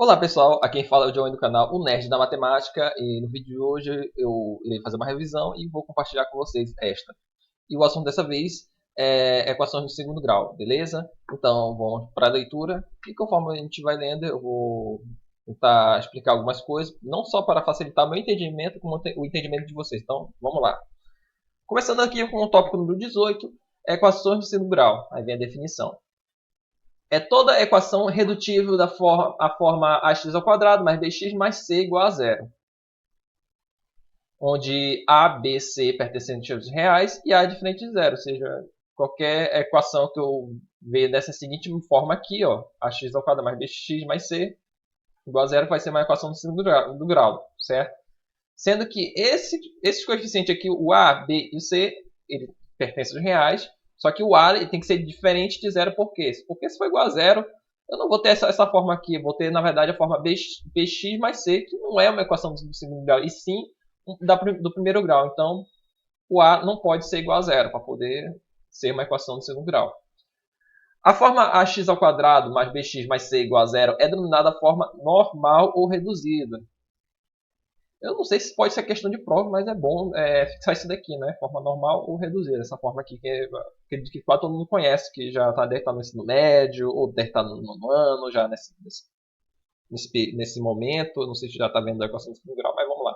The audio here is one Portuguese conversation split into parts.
Olá pessoal, aqui quem fala é o Joey do canal O Nerd da Matemática e no vídeo de hoje eu irei fazer uma revisão e vou compartilhar com vocês esta. E o assunto dessa vez é equações de segundo grau, beleza? Então vamos para a leitura e conforme a gente vai lendo eu vou tentar explicar algumas coisas, não só para facilitar o meu entendimento, como o entendimento de vocês. Então vamos lá. Começando aqui com o tópico número 18, equações de segundo grau, aí vem a definição. É toda equação redutível da forma ax ao quadrado mais bx mais c igual a zero, onde a, b, c pertencem aos reais e a é diferente de zero, ou seja, qualquer equação que eu ver dessa seguinte forma aqui, ó, ax ao quadrado mais bx mais c igual a zero vai ser uma equação do segundo grau, certo? Sendo que esse coeficiente aqui, o a, b e o c, ele pertence aos reais, só que o a ele tem que ser diferente de zero, por quê? Porque se for igual a zero, eu não vou ter essa forma aqui, eu vou ter, na verdade, a forma bx mais c, que não é uma equação do segundo grau, e sim do primeiro grau. Então, o a não pode ser igual a zero, para poder ser uma equação do segundo grau. A forma ax ao quadrado mais bx mais c igual a zero é denominada forma normal ou reduzida. Eu não sei se pode ser questão de prova, mas é bom fixar isso daqui, né? Forma normal ou reduzida. Essa forma aqui que acredito que quase todo mundo conhece, que já deve estar no ensino médio, ou deve estar no nono ano, já nesse momento. Não sei se já está vendo a equação de segundo grau, mas vamos lá.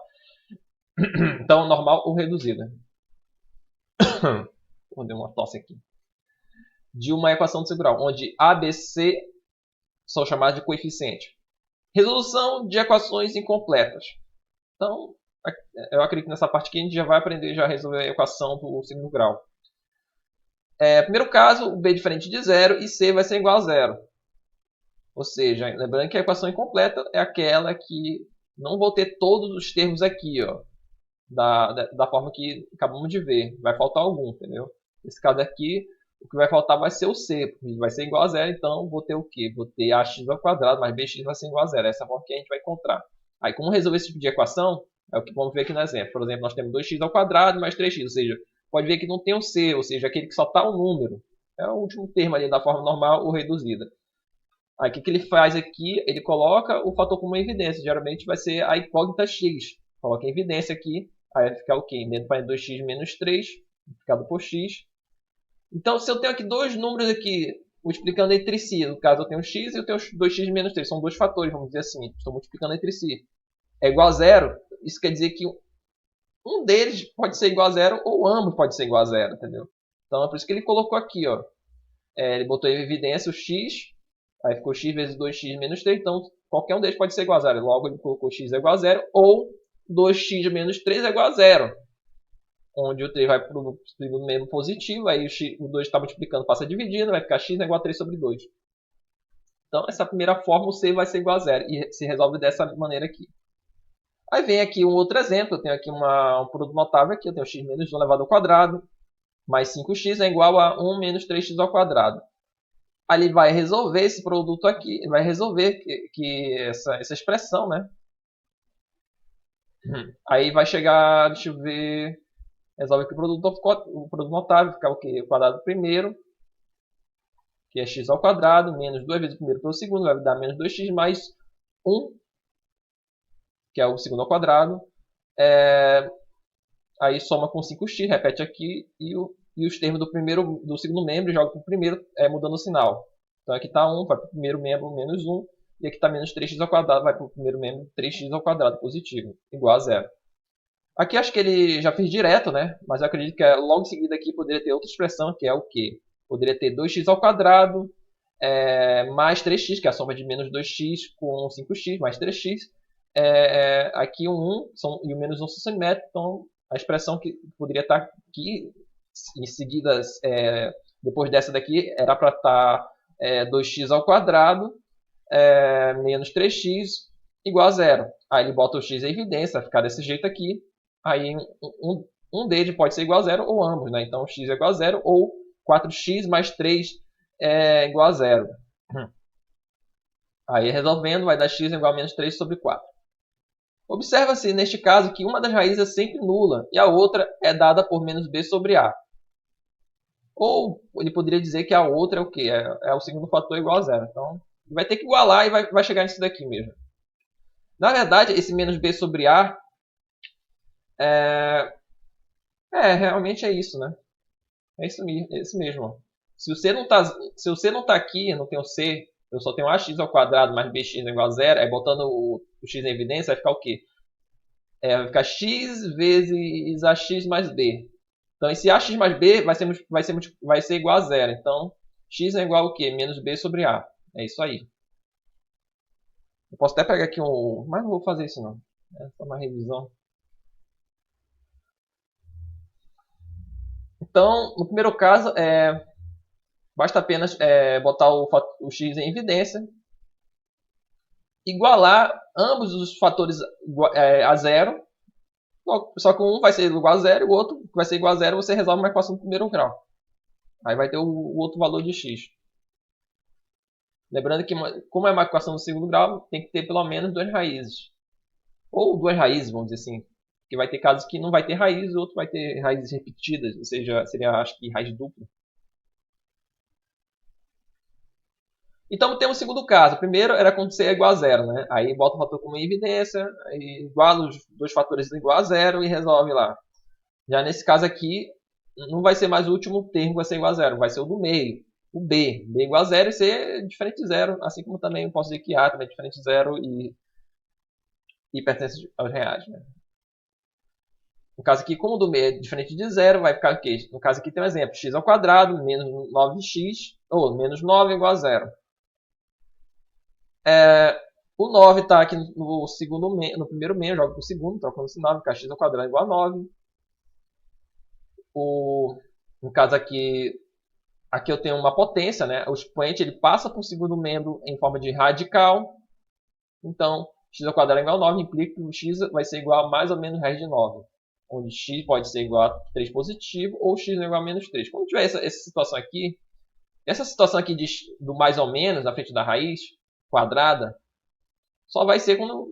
Então, normal ou reduzida. Vou dar uma tosse aqui. De uma equação de segundo grau, onde A, B, C são chamados de coeficiente. Resolução de equações incompletas. Então, eu acredito que nessa parte aqui a gente já vai aprender a resolver a equação do segundo grau. Primeiro caso, o b é diferente de zero e c vai ser igual a zero. Ou seja, lembrando que a equação incompleta é aquela que não vou ter todos os termos aqui, ó, da forma que acabamos de ver. Vai faltar algum, entendeu? Nesse caso aqui, o que vai faltar vai ser o c, porque vai ser igual a zero, então vou ter o quê? Vou ter ax ao quadrado mais bx vai ser igual a zero. Essa é a forma que a gente vai encontrar. Aí, como resolver esse tipo de equação? É o que vamos ver aqui no exemplo. Por exemplo, nós temos 2x ao quadrado mais 3x, ou seja, pode ver que não tem o c, ou seja, aquele que só está o número. É o último termo ali da forma normal ou reduzida. Aí, o que ele faz aqui? Ele coloca o fator comum em evidência. Geralmente vai ser a incógnita x. Coloca em evidência aqui. Aí vai ficar o quê? Dentro para 2x menos 3, multiplicado por x. Então, se eu tenho aqui dois números aqui multiplicando entre si, no caso eu tenho x e eu tenho 2x menos 3, são dois fatores, vamos dizer assim, estão multiplicando entre si. É igual a zero, isso quer dizer que um deles pode ser igual a zero ou ambos pode ser igual a zero, entendeu? Então é por isso que ele colocou aqui, ó. Ele botou em evidência o x, aí ficou x vezes 2x menos 3, então qualquer um deles pode ser igual a zero. Logo ele colocou x é igual a zero ou 2x menos 3 é igual a zero. Onde o 3 vai para o segundo membro positivo, aí o 2 está multiplicando, passa dividindo, vai ficar x igual a 3 sobre 2. Então, essa primeira forma, o c vai ser igual a zero, e se resolve dessa maneira aqui. Aí vem aqui um outro exemplo, eu tenho aqui um produto notável, aqui eu tenho x menos 1 elevado ao quadrado, mais 5x é igual a 1 menos 3x ao quadrado. Aí ele vai resolver esse produto aqui, ele vai resolver essa expressão, né? Aí vai chegar, deixa eu ver, resolve aqui o produto notável, fica o quê? O quadrado primeiro, que é x ao quadrado, menos 2 vezes o primeiro pelo segundo, vai dar menos 2x mais 1, que é o segundo ao quadrado. Aí soma com 5x, repete aqui, e os termos do segundo membro joga para o primeiro, mudando o sinal. Então aqui está 1, vai para o primeiro membro, menos 1, e aqui está menos 3x ao quadrado, vai para o primeiro membro, 3x ao quadrado, positivo, igual a zero. Aqui acho que ele já fez direto, né? Mas eu acredito que logo em seguida aqui poderia ter outra expressão, que é o quê? Poderia ter 2x ao quadrado mais 3x, que é a soma de menos 2x com 5x mais 3x. Aqui o 1 e o menos 1 são simétricos, então a expressão que poderia estar aqui, em seguida, depois dessa daqui, era para estar 2x ao quadrado menos 3x igual a zero. Aí ele bota o x em evidência, vai ficar desse jeito aqui. Aí um deles pode ser igual a zero ou ambos, né? Então x é igual a zero ou 4x mais 3 é igual a zero. Aí resolvendo vai dar x igual a menos 3 sobre 4. Observa-se neste caso que uma das raízes é sempre nula e a outra é dada por menos b sobre a. Ou ele poderia dizer que a outra é o quê? É o segundo fator igual a zero. Então vai ter que igualar e vai chegar nisso daqui mesmo. Na verdade, esse menos b sobre a realmente é isso, né? É isso mesmo. Se o C não tá aqui, eu não tenho C, eu só tenho ax ao quadrado mais bx igual a zero, aí botando o x em evidência, vai ficar o quê? Vai ficar x vezes ax mais b. Então, esse ax mais b vai ser igual a zero. Então, x é igual ao quê? Menos b sobre a. É isso aí. Eu posso até pegar aqui um... Mas não vou fazer isso não. É só uma revisão. Então, no primeiro caso, basta apenas botar o x em evidência, igualar ambos os fatores a zero, só que um vai ser igual a zero e o outro vai ser igual a zero, você resolve uma equação do primeiro grau. Aí vai ter o outro valor de x. Lembrando que, como é uma equação do segundo grau, tem que ter pelo menos duas raízes. Ou duas raízes, vamos dizer assim. Porque vai ter casos que não vai ter raiz, o outro vai ter raízes repetidas, ou seja, seria, acho que, raiz dupla. Então temos o segundo caso. O primeiro era quando c é igual a zero, né? Aí bota o fator comum em evidência, aí iguala os dois fatores igual a zero e resolve lá. Já nesse caso aqui, não vai ser mais o último termo que vai ser igual a zero, vai ser o do meio. O b. B igual a zero e c é diferente de zero, assim como também eu posso dizer que a também é diferente de zero e pertence aos reais, né? No caso aqui, como o do meio é diferente de zero, vai ficar o quê? No caso aqui tem um exemplo, x ao quadrado menos 9x, ou menos 9 igual a zero. O 9 está aqui no primeiro meio, jogo para o segundo, trocando esse 9, x ao quadrado igual a 9. No caso aqui eu tenho uma potência, né? O expoente ele passa para o segundo membro em forma de radical. Então, x ao quadrado igual a 9 implica que o x vai ser igual a mais ou menos raiz de 9. Onde x pode ser igual a 3 positivo ou x é igual a menos 3. Quando tiver essa situação aqui do mais ou menos na frente da raiz quadrada, só vai ser quando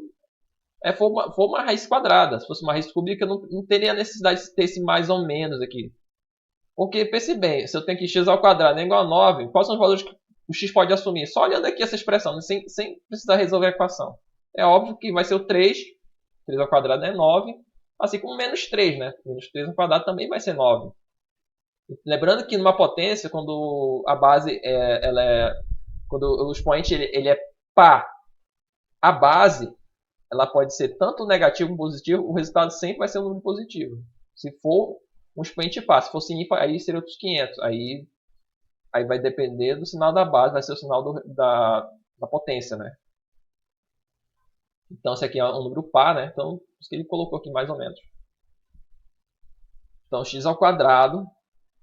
for uma raiz quadrada. Se fosse uma raiz cúbica, não teria necessidade de ter esse mais ou menos aqui. Porque, pense bem, se eu tenho que x ao quadrado é igual a 9, quais são os valores que o x pode assumir? Só olhando aqui essa expressão, sem precisar resolver a equação. É óbvio que vai ser o 3. 3 ao quadrado é 9. Assim como menos 3, né? Menos 3 ao quadrado também vai ser 9. Lembrando que numa potência, quando a base quando o expoente ele é par, a base ela pode ser tanto negativo como positivo, o resultado sempre vai ser um número positivo. Se for um expoente par, se fosse ímpar, aí seria outros 500. Aí vai depender do sinal da base, vai ser o sinal da potência, né? Então, esse aqui é um número par, né? Então, isso que ele colocou aqui mais ou menos. Então, x ao quadrado,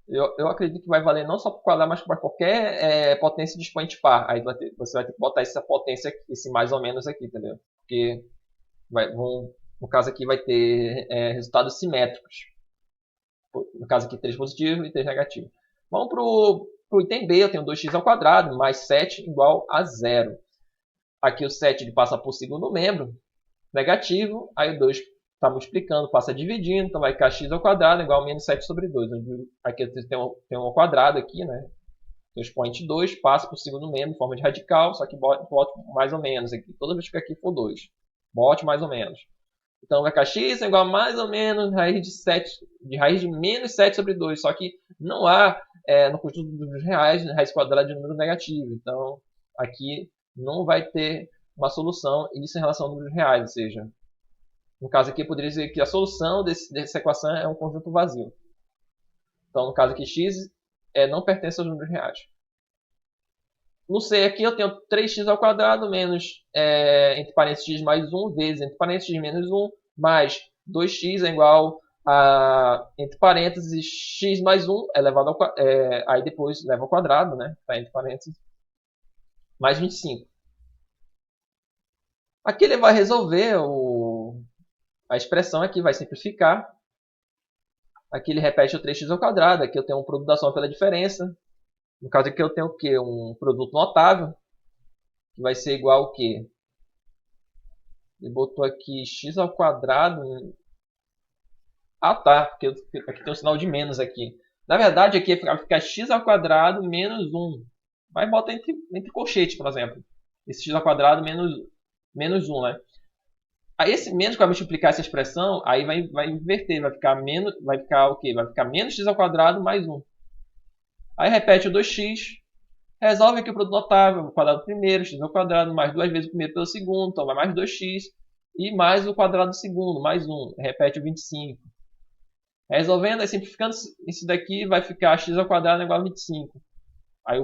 eu acredito que vai valer não só para o quadrado, mas para qualquer potência de expoente par. Aí você vai ter que botar essa potência aqui, esse mais ou menos aqui, entendeu? Porque no caso aqui vai ter resultados simétricos. No caso aqui 3 positivo e 3 negativo. Vamos para o item B, eu tenho 2x ao quadrado mais 7 igual a 0. Aqui o 7 ele passa por segundo membro, negativo, aí o 2 está multiplicando, passa dividindo, então vai ficar x ao quadrado igual a menos 7 sobre 2. Aqui tem um ao quadrado aqui, né? Então, expoente 2 passa por segundo membro em forma de radical, só que boto mais ou menos aqui. Toda vez que aqui for 2, bote mais ou menos. Então vai ficar x igual a mais ou menos raiz de menos 7 sobre 2. Só que não há no conjunto dos reais raiz quadrada de número negativo. Então aqui não vai ter uma solução, isso em relação a números reais. Ou seja, no caso aqui eu poderia dizer que a solução dessa equação é um conjunto vazio. Então no caso aqui x não pertence aos números reais. No C aqui eu tenho 3x ao quadrado menos, entre parênteses, x mais 1 vezes, entre parênteses, x menos 1, mais 2x é igual a, entre parênteses, x mais 1 elevado ao aí depois leva ao quadrado, né? Tá entre parênteses, mais 25. Aqui ele vai resolver a expressão aqui, vai simplificar. Aqui ele repete o 3x ao quadrado, aqui eu tenho um produto da soma pela diferença. No caso aqui eu tenho o quê? Um produto notável, que vai ser igual ao quê? Ele botou aqui x ao quadrado. Ah, tá, porque aqui tem um sinal de menos aqui. Na verdade, aqui vai ficar x ao quadrado menos 1. Vai botar entre colchetes, por exemplo. esse x ao quadrado menos 1, né? Aí esse menos que vai multiplicar essa expressão, aí vai inverter, vai ficar o quê? Vai ficar menos x ao quadrado mais 1. Aí repete o 2x, resolve aqui o produto notável, o quadrado do primeiro, x ao quadrado, mais 2 vezes o primeiro pelo segundo, então vai mais 2x, e mais o quadrado do segundo, mais 1, repete o 25. Resolvendo, simplificando isso daqui, vai ficar x ao quadrado igual a 25. Aí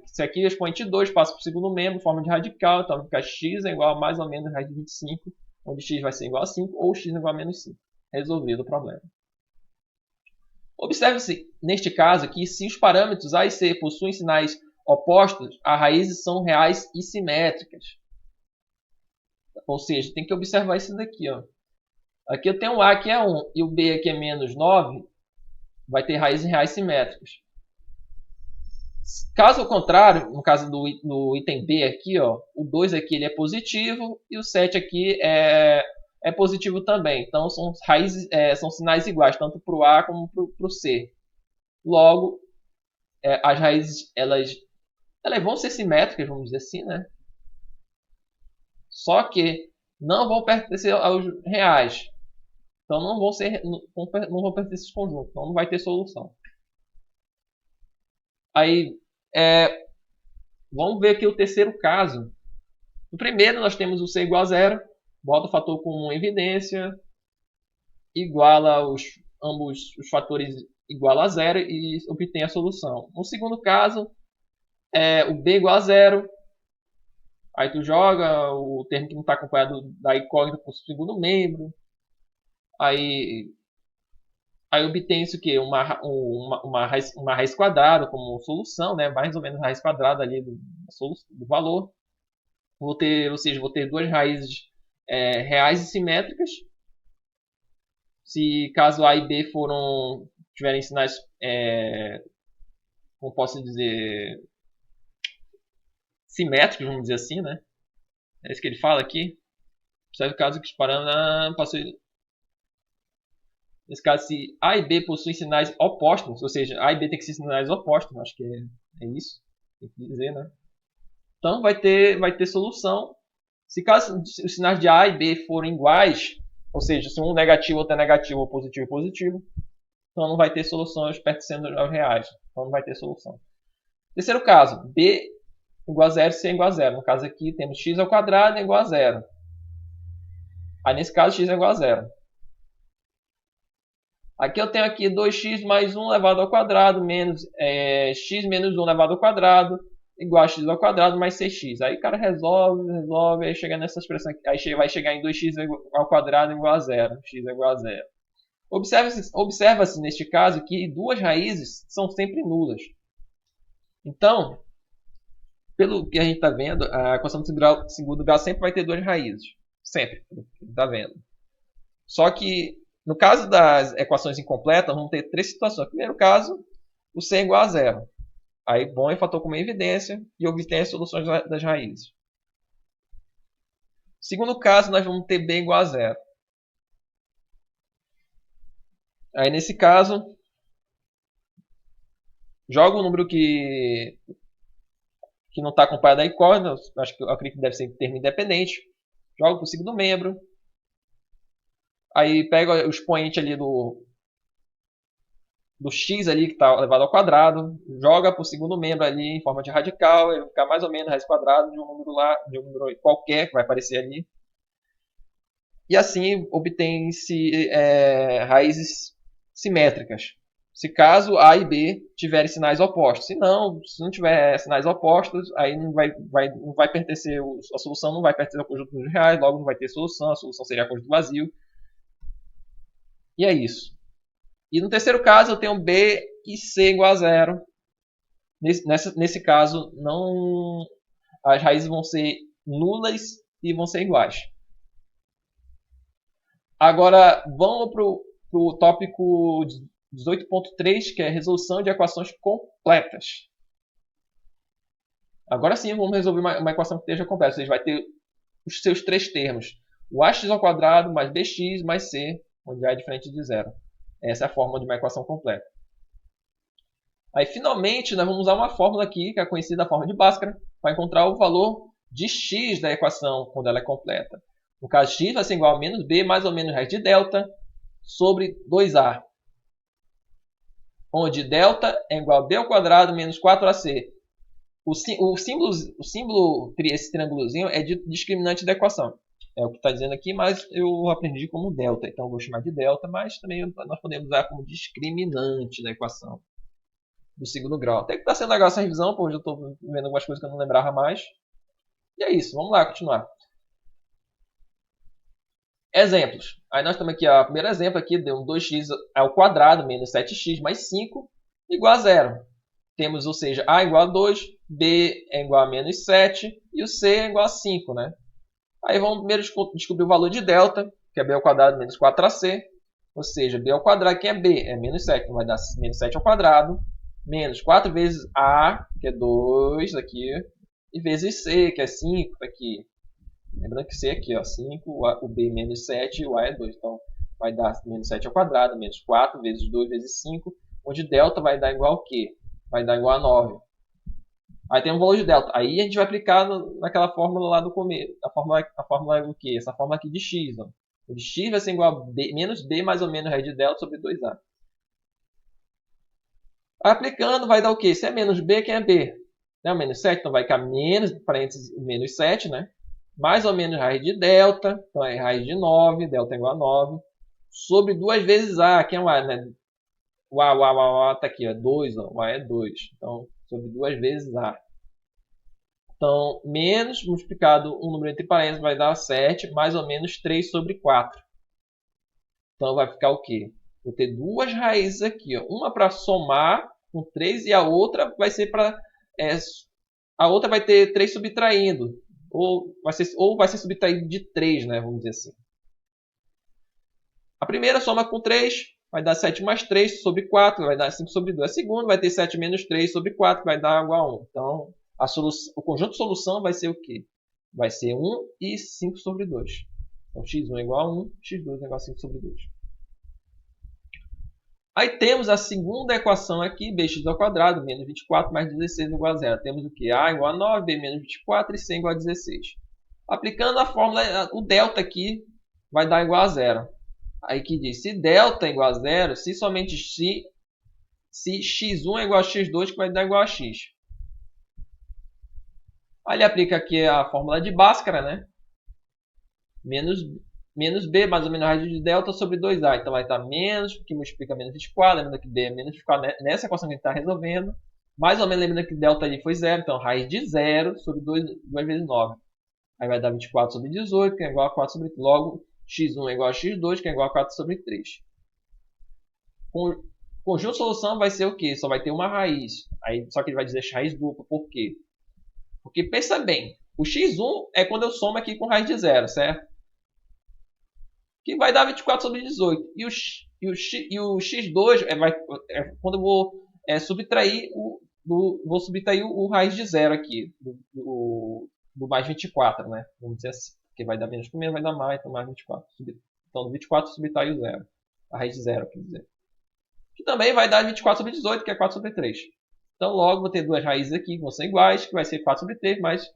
esse aqui é o expoente 2, passa para o segundo membro, forma de radical, então vai ficar x é igual a mais ou menos raiz de 25, onde x vai ser igual a 5, ou x é igual a menos 5. Resolvido o problema. Observe-se, neste caso aqui, se os parâmetros a e c possuem sinais opostos, as raízes são reais e simétricas. Ou seja, tem que observar isso daqui. Ó. Aqui eu tenho o a que é 1 e o b aqui é menos 9, vai ter raízes reais simétricas. Caso ao contrário, no caso do item B aqui, ó, o 2 aqui ele é positivo e o 7 aqui é positivo também. Então são raízes, são sinais iguais, tanto para o A como para o C. Logo, as raízes elas vão ser simétricas, vamos dizer assim, né? Só que não vão pertencer aos reais. Então não vão pertencer a esses conjuntos, então não vai ter solução. Aí, vamos ver aqui o terceiro caso. No primeiro, nós temos o C igual a 0. Bota o fator comum em evidência. Iguala ambos os fatores igual a 0 e obtém a solução. No segundo caso, o B igual a 0. Aí tu joga o termo que não está acompanhado da incógnita para o segundo membro. Aí obtém isso que uma raiz quadrada como solução, né? Mais ou menos a raiz quadrada ali do valor. Vou ter duas raízes reais e simétricas. Se caso A e B tiverem sinais, como posso dizer, simétricos, vamos dizer assim, né? É isso que ele fala aqui. Observe o caso que os parâmetros possuem. Nesse caso, se A e B possuem sinais opostos, ou seja, A e B tem que ser sinais opostos, acho que é isso, tem que dizer, né? Então vai ter solução. Se caso os sinais de A e B forem iguais, ou seja, se um negativo, outro é negativo, ou positivo, positivo, então não vai ter soluções pertencendo aos reais. Então não vai ter solução. Terceiro caso, B igual a 0, C igual a 0. No caso aqui temos x ao quadrado igual a 0. Aí nesse caso x é igual a 0. Aqui eu tenho aqui 2x mais 1 elevado ao quadrado menos x menos 1 elevado ao quadrado igual a x ao quadrado mais 6x. Aí o cara resolve, aí chega nessa expressão aqui. Aí vai chegar em 2x ao quadrado igual a 0. X é igual a 0. Observa-se neste caso que duas raízes são sempre nulas. Então, pelo que a gente está vendo, a equação de segundo grau sempre vai ter duas raízes. Sempre, está vendo. Só que, no caso das equações incompletas, vamos ter três situações. No primeiro caso, o C é igual a 0. Aí, bom é fator comum em evidência e obtém as soluções das raízes. No segundo caso, nós vamos ter B igual a 0. Aí, nesse caso, joga o número que não está acompanhado da incógnita, eu acredito que deve ser termo independente. Joga para o segundo membro. Aí pega o expoente ali do x ali que está elevado ao quadrado, joga para o segundo membro ali em forma de radical, ele vai ficar mais ou menos raiz quadrada de um número qualquer que vai aparecer ali. E assim obtém-se raízes simétricas. Se caso A e B tiverem sinais opostos. Se não tiver sinais opostos, aí não vai pertencer, a solução não vai pertencer ao conjunto dos reais, logo não vai ter solução, a solução seria conjunto vazio. E é isso. E no terceiro caso eu tenho B e C igual a 0. Nesse caso, as raízes vão ser nulas e vão ser iguais. Agora, vamos para o tópico 18.3, que é resolução de equações completas. Agora sim, vamos resolver uma equação que esteja completa. Ou seja, vai ter os seus três termos. O ax ao quadrado mais bx mais c, onde A é diferente de 0. Essa é a fórmula de uma equação completa. Aí, finalmente, nós vamos usar uma fórmula aqui, que é conhecida a fórmula de Bhaskara, para encontrar o valor de x da equação quando ela é completa. No caso, x vai ser igual a menos b mais ou menos raiz de delta sobre 2a. Onde delta é igual a b ao quadrado menos 4ac. O símbolo, esse triângulozinho, é de discriminante da equação. É o que está dizendo aqui, mas eu aprendi como delta. Então, eu vou chamar de delta, mas também nós podemos usar como discriminante da equação do segundo grau. Até que está sendo legal essa revisão, porque eu estou vendo algumas coisas que eu não lembrava mais. E é isso, vamos lá, continuar. Exemplos. Aí nós temos aqui o primeiro exemplo, aqui, deu um 2x ao quadrado menos 7x mais 5 igual a 0. Temos, ou seja, a igual a 2, b é igual a menos 7 e o c é igual a 5, né? Aí vamos primeiro descobrir o valor de delta, que é b ao quadrado menos 4ac, ou seja, b ao quadrado, que é b, é menos 7, então vai dar menos 7 ao quadrado, menos 4 vezes a, que é 2 aqui, e vezes c, que é 5 aqui. Lembrando que c aqui, ó, 5, o b menos 7 e o a é 2. Então, vai dar menos 7 ao quadrado, menos 4 vezes 2 vezes 5, onde delta vai dar igual ao quê? Vai dar igual a 9. Aí tem um valor de delta. Aí a gente vai aplicar naquela fórmula lá do começo. A fórmula é o quê? Essa fórmula aqui de x. Ó. O de x vai ser igual a menos b mais ou menos raiz de delta sobre 2a. Aplicando vai dar o quê? Se é menos b, quem é b? É menos 7, então vai ficar menos, parênteses, menos 7, né? Mais ou menos raiz de delta, então é raiz de 9, delta é igual a 9, sobre 2 vezes a, que é o a, né? O a tá aqui, ó, 2, ó, o a é 2, então sobre 2 vezes a. Então, menos multiplicado um número entre parênteses vai dar 7, mais ou menos 3 sobre 4. Então, vai ficar o quê? Vou ter duas raízes aqui, ó, uma para somar com 3 e a outra vai ser para... a outra vai ter 3 subtraindo. Ou vai ser subtraído de 3, né? Vamos dizer assim. A primeira soma com 3, vai dar 7 mais 3 sobre 4, vai dar 5 sobre 2. A segunda vai ter 7 menos 3 sobre 4, vai dar igual a 1. Então, o conjunto de solução vai ser o quê? Vai ser 1 e 5 sobre 2. Então, x1 é igual a 1, x2 é igual a 5 sobre 2. Aí temos a segunda equação aqui, bx ao quadrado menos 24 mais 16 igual a 0. Temos o que? A igual a 9, b menos 24 e c igual a 16. Aplicando a fórmula, o delta aqui vai dar igual a 0. Aí que diz, se delta é igual a 0, se somente se x1 é igual a x2, que vai dar igual a x. Aí ele aplica aqui a fórmula de Bhaskara, né? Menos b, mais ou menos a raiz de delta sobre 2a. Então vai estar menos, que multiplica menos 24, lembrando que b é menos 24 nessa equação que a gente está resolvendo. Mais ou menos lembrando que delta ali foi 0, então raiz de 0 sobre 2 vezes 9. Aí vai dar 24 sobre 18, que é igual a 4 sobre 3. Logo, x1 é igual a x2, que é igual a 4 sobre 3. Conjunto de solução vai ser o quê? Só vai ter uma raiz. Aí, só que ele vai dizer raiz dupla. Por quê? Porque pensa bem, o x1 é quando eu somo aqui com raiz de 0, certo? Que vai dar 24 sobre 18. E o x2 é quando eu vou subtrair o raiz de 0 aqui, do mais 24, né? Vamos dizer assim. Porque vai dar menos com menos, vai dar mais, então mais 24. Então, do 24 subtrai o 0. A raiz de 0, quer dizer. Que também vai dar 24 sobre 18, que é 4 sobre 3. Então, logo, vou ter duas raízes aqui que vão ser iguais, que vai ser 4 sobre 3, mas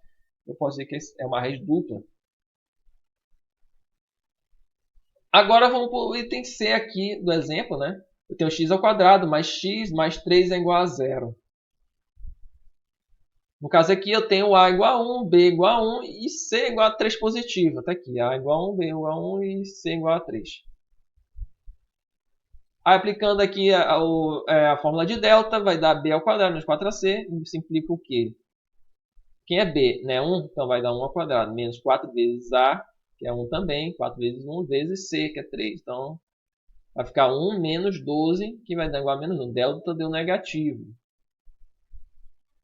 eu posso dizer que é uma raiz dupla. Agora, vamos para o item C aqui do exemplo, né? Eu tenho x ao quadrado mais x mais 3 é igual a 0. No caso aqui, eu tenho a igual a 1, b igual a 1 e c igual a 3 positivo. Está aqui, a igual a 1, b igual a 1 e c igual a 3. Aí, aplicando aqui a fórmula de delta, vai dar b ao quadrado menos 4ac. Simplifica o quê? Quem é b? Né? 1, então vai dar 1 ao quadrado menos 4 vezes a, que é 1 também. 4 vezes 1 vezes c, que é 3. Então, vai ficar 1 menos 12, que vai dar igual a menos 1. Delta deu negativo.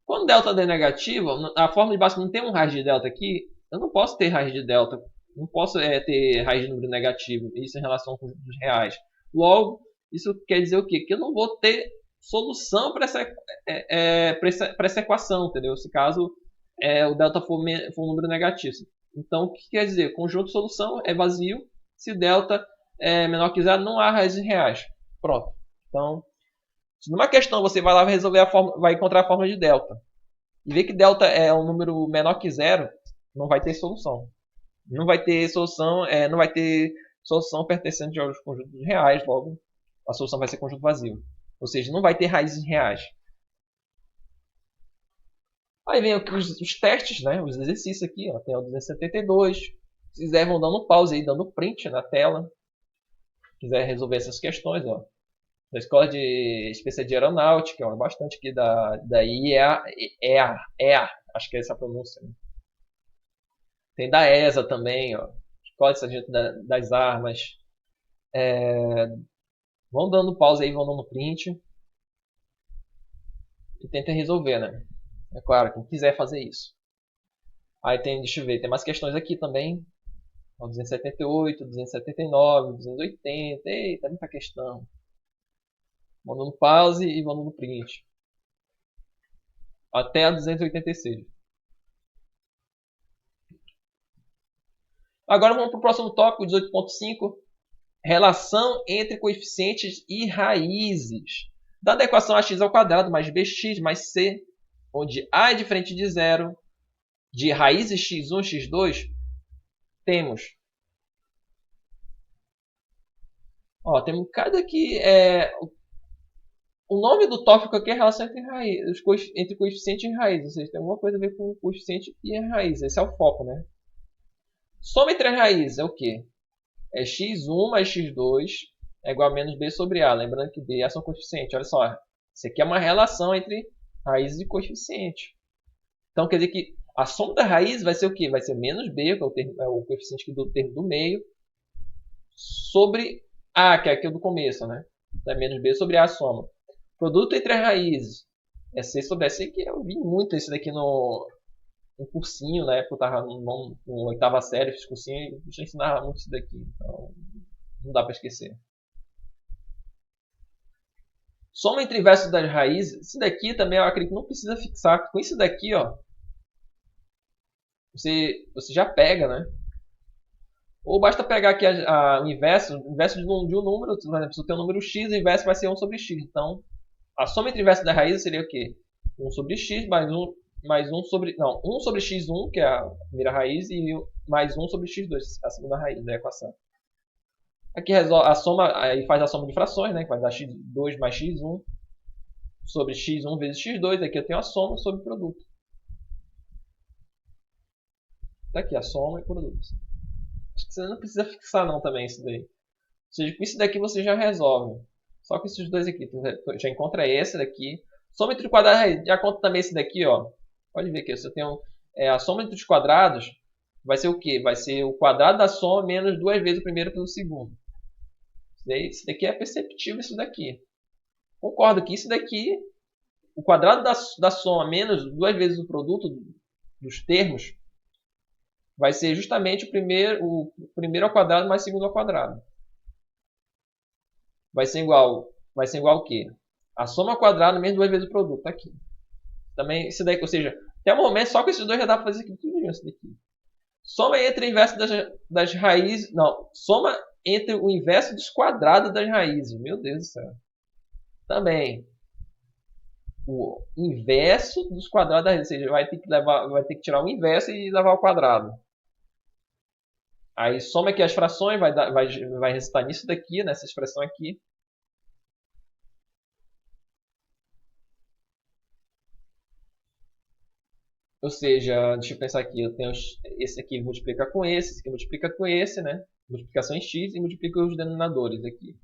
Quando delta der negativo, a fórmula de Bhaskara não tem um raiz de delta aqui. Eu não posso ter raiz de delta. Não posso ter raiz de número negativo. Isso em relação com os reais. Logo, isso quer dizer o quê? Que eu não vou ter solução para essa equação, entendeu? Se caso o delta for um número negativo. Então, o que quer dizer? O conjunto de solução é vazio. Se o delta é menor que 0, não há raízes reais. Pronto. Então, se numa questão você vai lá resolver vai encontrar a fórmula de delta e ver que delta é um número menor que 0, não vai ter solução. Não vai ter solução, não vai ter solução pertencente aos conjuntos reais, logo a solução vai ser conjunto vazio. Ou seja, não vai ter raízes reais. Aí vem os testes, né? Os exercícios aqui, ó. Tem o 272. Se quiser, vão dando pause aí, dando print na tela. Se quiser resolver essas questões, ó. Da Escola de Especial de Aeronáutica, ó, bastante aqui da EA, acho que é essa a pronúncia. Né? Tem da ESA também, ó. Escola de Sargento das Armas. Vão dando pause aí, vão dando print. E tentem resolver, né? É claro, quem quiser fazer isso. Aí tem, deixa eu ver, tem mais questões aqui também. 278, 279, 280. Eita, muita questão. Vão dando pause e vão dando print. Até a 286. Agora vamos para o próximo tópico, 18.5. Relação entre coeficientes e raízes. Dada a equação ax ao quadrado mais bx mais c, onde a é diferente de zero, de raízes x1 x2, temos... Ó, temos cada aqui... o nome do tópico aqui é relação entre raízes, entre coeficiente e raiz. Ou seja, tem alguma coisa a ver com coeficiente e raiz. Esse é o foco, né? Soma entre as raízes é o quê? É x1 mais x2 é igual a menos b sobre a. Lembrando que b é ação coeficiente. Olha só, isso aqui é uma relação entre raízes e coeficiente. Então quer dizer que a soma da raiz vai ser o quê? Vai ser menos b, que é o coeficiente do termo do meio, sobre a, que é aquilo do começo, né? Então, é menos b sobre a soma. Produto entre as raízes é c sobre s, que eu vi muito isso daqui no cursinho, né? Porque eu estava no oitava série, fiz cursinho e eu ensinava muito isso daqui. Então, não dá para esquecer. Soma entre versos das raízes. Isso daqui também eu acredito que não precisa fixar. Com isso daqui, ó, você já pega, né? Ou basta pegar aqui o inverso de um número. Por exemplo, se eu tenho um número x, o inverso vai ser 1 sobre x. Então, a soma entre versos das raízes seria o quê? 1 sobre x mais 1 sobre... Não, 1 sobre x1, que é a primeira raiz, e mais 1 sobre x2, a segunda raiz da equação. Aqui resolve a soma, aí faz a soma de frações, né? Que vai dar x2 mais x1 sobre x1 vezes x2. Aqui eu tenho a soma sobre o produto. Tá aqui a soma e produto. Acho que você não precisa fixar não também isso daí. Ou seja, com isso daqui você já resolve. Só com esses dois aqui. Tu já encontra esse daqui. Soma entre os quadrados, já conta também esse daqui, ó. Pode ver aqui, se eu tenho a soma entre os quadrados, vai ser o quê? Vai ser o quadrado da soma menos 2 vezes o primeiro pelo segundo. Isso daqui é perceptível, isso daqui. Concordo que isso daqui, o quadrado da soma menos 2 vezes o produto dos termos, vai ser justamente o primeiro ao quadrado mais o segundo ao quadrado. Vai ser igual o quê? A soma ao quadrado menos 2 vezes o produto. Tá aqui. Também, isso daqui, ou seja, até o momento, só com esses dois já dá para fazer aqui tudo isso daqui. Soma entre o inverso das raízes. Não, soma entre o inverso dos quadrados das raízes. Meu Deus do céu. Também. O inverso dos quadrados das raízes. Ou seja, vai ter que tirar o inverso e levar ao quadrado. Aí soma aqui as frações, vai resultar nisso daqui, nessa expressão aqui. Ou seja, deixa eu pensar aqui, eu tenho esse aqui multiplica com esse aqui multiplica com esse, né? Multiplicação em x e multiplica os denominadores aqui.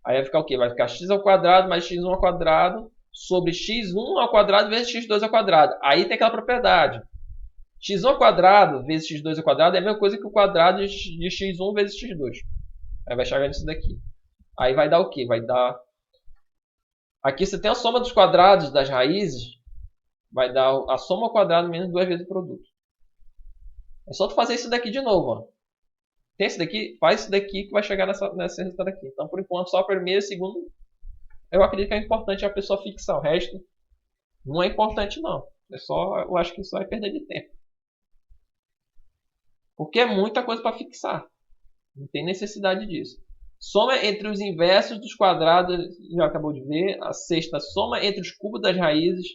Aí vai ficar o quê? Vai ficar x ao quadrado mais x1 ao quadrado sobre x1 ao quadrado vezes x2 ao quadrado. Aí tem aquela propriedade. x1 ao quadrado vezes x2 ao quadrado é a mesma coisa que o quadrado de x1 vezes x2. Aí vai chegar nisso daqui. Aí vai dar o quê? Vai dar... Aqui você tem a soma dos quadrados das raízes. Vai dar a soma ao quadrado menos 2 vezes o produto. É só tu fazer isso daqui de novo. Ó. Tem esse daqui? Faz isso daqui que vai chegar nesse resultado aqui. Então, por enquanto, só o primeiro e o segundo. Eu acredito que é importante a pessoa fixar. O resto não é importante, não. Eu acho que só é perder de tempo. Porque é muita coisa para fixar. Não tem necessidade disso. Soma entre os inversos dos quadrados. Já acabou de ver. A sexta, soma entre os cubos das raízes.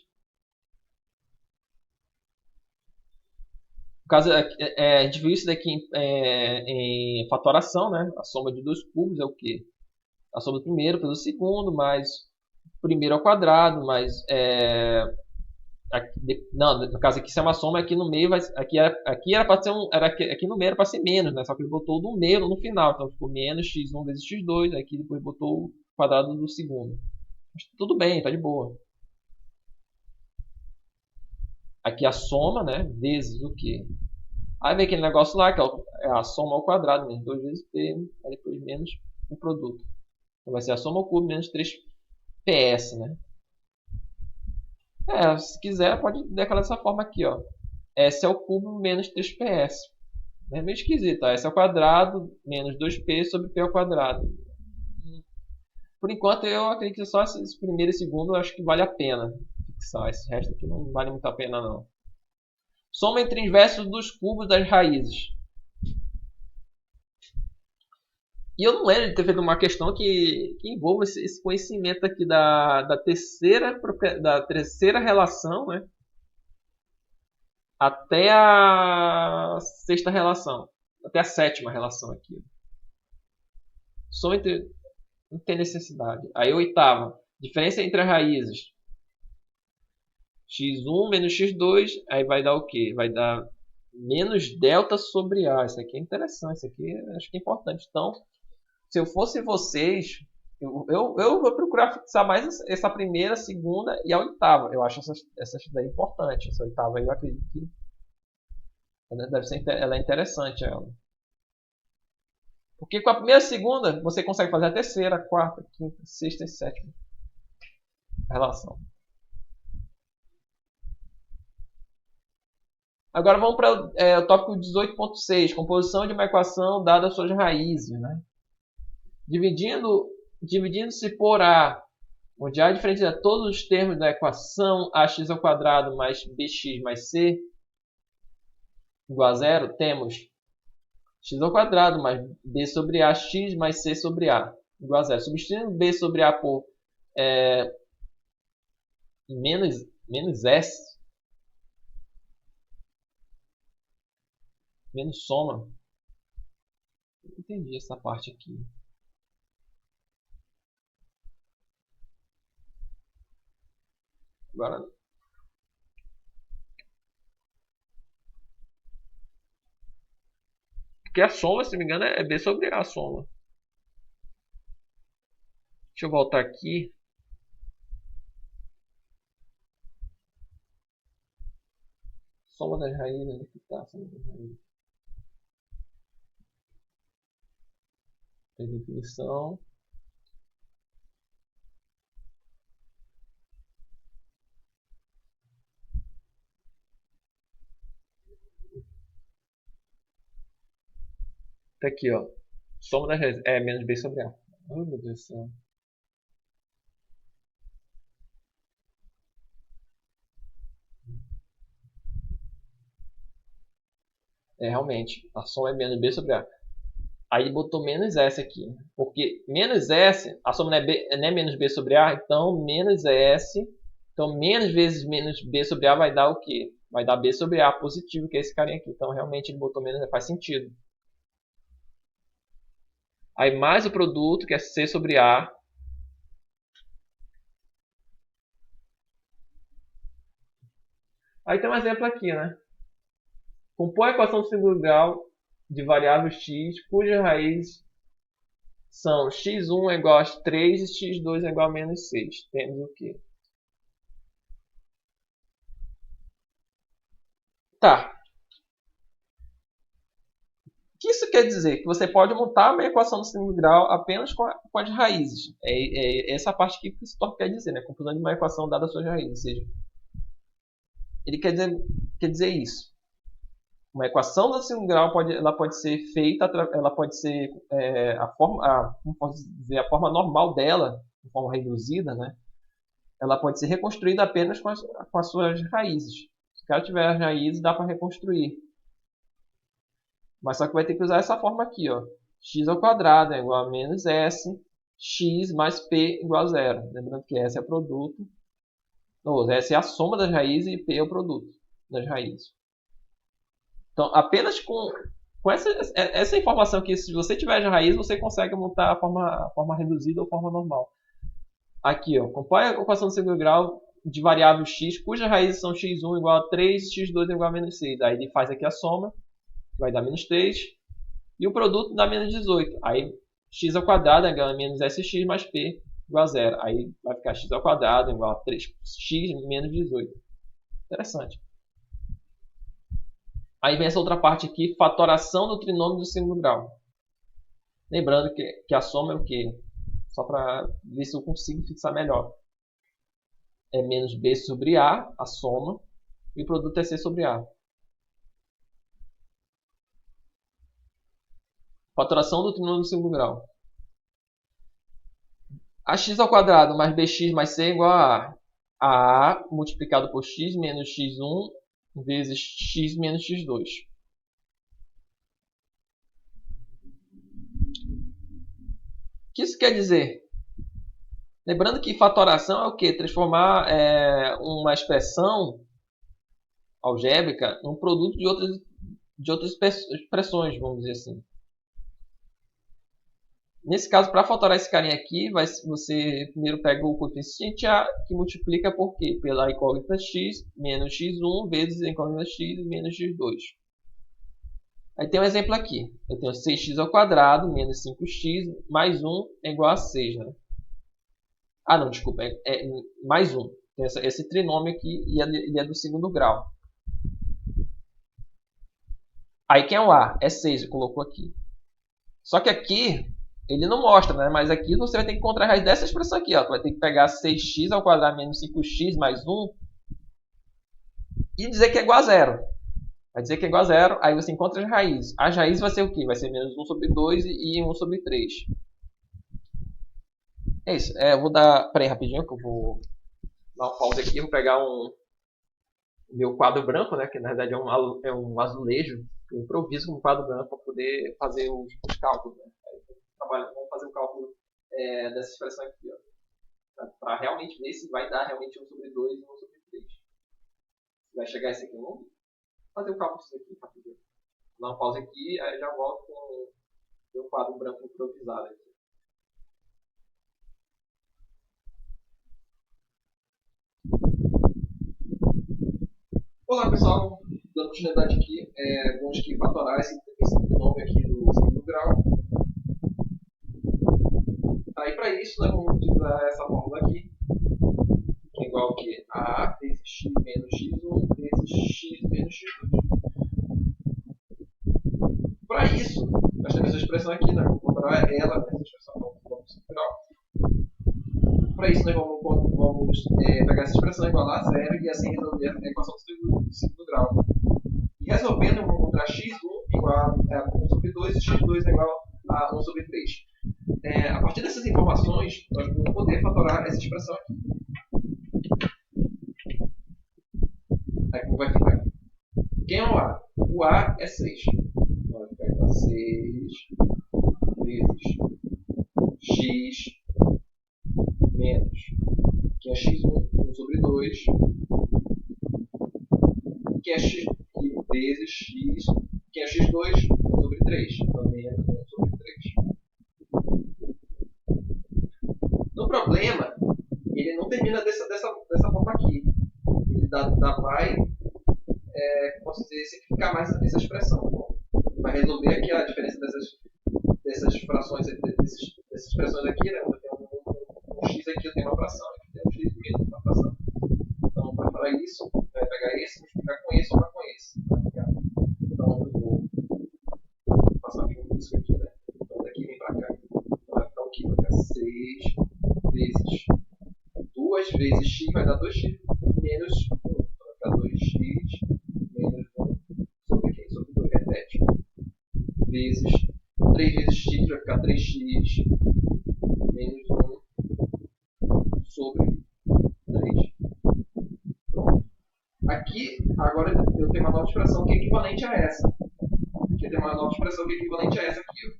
caso, a gente viu isso daqui em fatoração, né? A soma de dois cubos é o quê? A soma do primeiro pelo segundo, mais o primeiro ao quadrado, mais... não, no caso aqui, se é uma soma, aqui no meio, aqui era para ser aqui no meio era para ser menos, né? Só que ele botou o do meio no final, então ficou menos x1 vezes x2, aqui depois botou o quadrado do segundo. Mas tudo bem, tá de boa. Aqui a soma, né? Vezes o quê? Aí vem aquele negócio lá, que é a soma ao quadrado, menos 2 vezes p, aí depois menos o produto. Então vai ser a soma ao cubo menos 3ps, né? Se quiser, pode decorar dessa forma aqui, ó. S ao cubo menos 3ps. É meio esquisito, tá? S ao quadrado menos 2p sobre p ao quadrado. Por enquanto, eu acredito que só esse primeiro e segundo eu acho que vale a pena fixar. Esse resto aqui não vale muito a pena, não. Soma entre inversos dos cubos das raízes. E eu não lembro de ter feito uma questão que envolva esse conhecimento aqui da terceira relação, né? Até a sexta relação. Até a sétima relação aqui. Soma entre... Não tem necessidade. Aí oitava. Diferença entre as raízes. x1 menos x2. Aí vai dar o quê? Vai dar menos delta sobre A. Isso aqui é interessante. Isso aqui acho que é importante. Então, se eu fosse vocês, eu vou procurar fixar mais essa primeira, segunda e a oitava. Eu acho essa daí importante. Essa oitava aí eu acredito que ela é interessante. Ela. Porque com a primeira e segunda, você consegue fazer a terceira, a quarta, a quinta, a sexta e a sétima relação. Agora vamos para o tópico 18.6, composição de uma equação dada as suas raízes. Né? Dividindo-se por A, onde A diferencia todos os termos da equação ax ao quadrado mais bx mais c igual a zero, temos x ao quadrado mais b sobre a, x mais c sobre a igual a zero. Substituindo b sobre a por menos s, menos soma. Não entendi essa parte aqui. Agora... Porque a soma, se não me engano, é b sobre a soma. Deixa eu voltar aqui. Soma das raízes. Aqui tá, soma das raízes. Tem definição. Tá aqui, ó. Soma das raízes. É menos b sobre a. Oh, meu Deus do céu. Realmente. A soma é menos b sobre a. Aí botou menos s aqui. Porque menos s, a soma não é menos b sobre a, então menos s. Então menos vezes menos b sobre a vai dar o quê? Vai dar b sobre a positivo, que é esse carinha aqui. Então realmente ele botou menos, faz sentido. Aí mais o produto, que é c sobre a. Aí tem um exemplo aqui, né? Compõe a equação do segundo grau de variável x, cujas raízes são x1 é igual a 3 e x2 é igual a menos 6. Temos o quê? Tá. O que isso quer dizer? Que você pode montar uma equação do segundo grau apenas com as raízes. É essa parte que o Pistor quer dizer, né? Conclusão de uma equação dada as suas raízes. Ou seja, ele quer dizer isso. Uma equação do segundo grau pode ser feita, ela pode ser como posso dizer, a forma normal dela, de forma reduzida, né? Ela pode ser reconstruída apenas com as suas raízes. Se o cara tiver as raízes, dá para reconstruir. Mas só que vai ter que usar essa forma aqui, ó. X ao quadrado é igual a menos s, x mais p igual a zero. Lembrando que s é produto. Não, s é a soma das raízes e p é o produto das raízes. Então, apenas com essa informação que se você tiver de raiz, você consegue montar a forma reduzida ou forma normal. Aqui, ó, compare a equação do segundo grau de variável x, cujas raízes são x1 igual a 3, x2 igual a menos 6. Aí ele faz aqui a soma, vai dar menos 3, e o produto dá menos 18. Aí x ao quadrado é igual a menos sx mais p igual a 0. Aí vai ficar x ao quadrado igual a 3x menos 18. Interessante. Aí vem essa outra parte aqui, fatoração do trinômio do segundo grau. Lembrando que a soma é o quê? Só para ver se eu consigo fixar melhor. É menos b sobre a soma, e o produto é c sobre a. Fatoração do trinômio do segundo grau. Ax ao quadrado mais bx mais c é igual a multiplicado por x menos x1 vezes x menos x2. O que isso quer dizer? Lembrando que fatoração é o quê? Transformar uma expressão algébrica num produto de outras expressões, vamos dizer assim. Nesse caso, para fatorar esse carinha aqui, você primeiro pega o coeficiente A, que multiplica por quê? Pela incógnita x menos x1 vezes a incógnita x menos x2. Aí tem um exemplo aqui. Eu tenho 6x ao quadrado menos 5x mais 1 é igual a 6. Né? Ah, não, desculpa. É mais 1. Tem esse trinômio aqui e ele é do segundo grau. Aí quem é o A? É 6, colocou aqui. Só que aqui ele não mostra, né? Mas aqui você vai ter que encontrar a raiz dessa expressão aqui. Ó. Tu vai ter que pegar 6x ao quadrado menos 5x mais 1 e dizer que é igual a 0. Vai dizer que é igual a 0, aí você encontra as raízes. As raízes vai ser o quê? Vai ser menos 1 sobre 2 e 1 sobre 3. É isso. Eu vou dar... Peraí, rapidinho, que eu vou dar uma pausa aqui. Eu vou pegar meu quadro branco, né? Que na verdade é um azulejo. Que eu improviso com um quadro branco para poder fazer os cálculos. Né? Vamos fazer o cálculo dessa expressão aqui. Para realmente ver se vai dar realmente 1 sobre 2 e 1 sobre 3. Vai chegar esse aqui no mundo? Fazer o cálculo disso aqui rapidinho. Vou dar uma pausa aqui, aí já volto com o meu quadro branco improvisado aqui. Olá pessoal, dando continuidade aqui, vamos aqui fatorar esse trinômio aqui do segundo grau. Aí para isso nós vamos utilizar essa fórmula aqui, que é igual a A vezes x menos x1 vezes x menos x2. Para isso, nós temos essa expressão aqui, né? Vamos encontrar ela, essa expressão do segundo grau. Para isso, nós vamos pegar essa expressão igual a 0 e assim resolver a equação do segundo grau. E resolvendo, eu vou encontrar x1 igual a 1 sobre 2 e x2 igual a 1 sobre 3. A partir dessas informações, nós vamos poder fatorar essa expressão aqui. Aí como vai ficar? Quem é o A? O A é 6. Então vai ficar igual a 6 vezes x menos, que é x1, 1 sobre 2, que é x vezes x, que é x2, 1 sobre 3, também é 1 sobre 3. No problema, ele não termina dessa forma aqui. Ele vai simplificar mais essa expressão. Vai resolver aqui a diferença dessas frações, dessas expressões aqui, né? Um x aqui eu tenho uma fração, aqui tem um x menos uma fração. Então, para isso, vai pegar esse, multiplicar com esse, somar com esse. Então, eu vou passar por isso aqui, né? Então, daqui vem para cá. Então, vai ficar o quê? Vai ficar 6 vezes 2 vezes x, vai dar 2x menos 1. Então, vai ficar 2x menos 1 sobre quem? Sobre 2, repete. Vezes 3 vezes x, vai ficar 3x menos 1 sobre 3. Pronto. Aqui, agora eu tenho uma nova expressão que é equivalente a essa. Aqui eu tenho uma nova expressão que é equivalente a essa aqui.